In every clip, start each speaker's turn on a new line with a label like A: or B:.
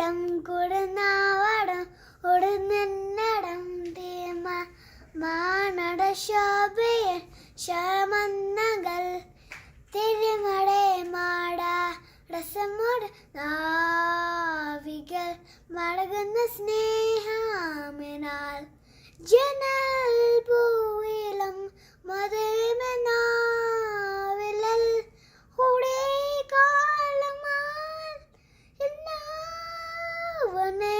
A: ചന്ദിരം കുടനാവടം ഉടനടം തീമ മാനട ശോഭയ ശമന്നകൾ തിരുമടേ മാട രസമുട് നാവികൾ മടങ്ങുന്ന സ്നേഹമിനാൽ ജനൽ പൂവിലും മധുരമെന്നാവിലൽ കൂടെ കാലമാൻ എന്നാവനെ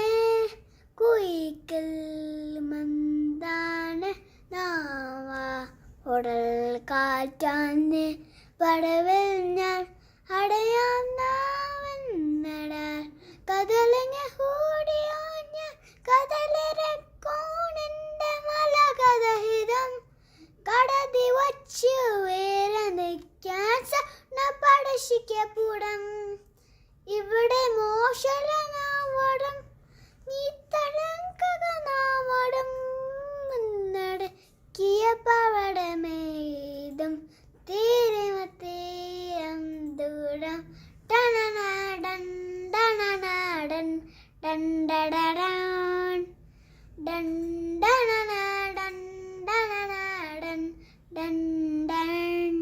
A: കുയിക്കൽ മന്ദാന നാവ ഉടൽ കാറ്റാന്ന് പടവിൽ ഞാൻ അടയാന്നവന്നട കതലങ്ങ കൂടിയോ ഞാൻ കതലരക്കോണിൻ്റെ മലകഥഹിതം കടതി വച്ചു വേറെ നിൽക്കാൻ സ്വപ്ന പടശിക്കപ്പുടം ഇവിടെ മോശലനാവടം നീ തടങ്കനാവടം നടക്കിയ പവടമേതും തീരമത്തീരം ദൂരം ടണനാടൻ ടണനാടൻ ഡണ്ടടടാൻ ഡണ്ടടനാടൻ ഡണനാടൻ ഡണ്ടൻ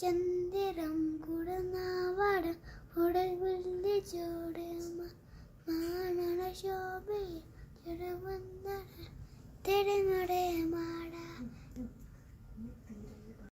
A: ചന്ദിരം കുടനാവടം ഉടവില്ല് ചോടമ മാനട ശോഭയ തിരുവന്നട തിരുമടേ മാട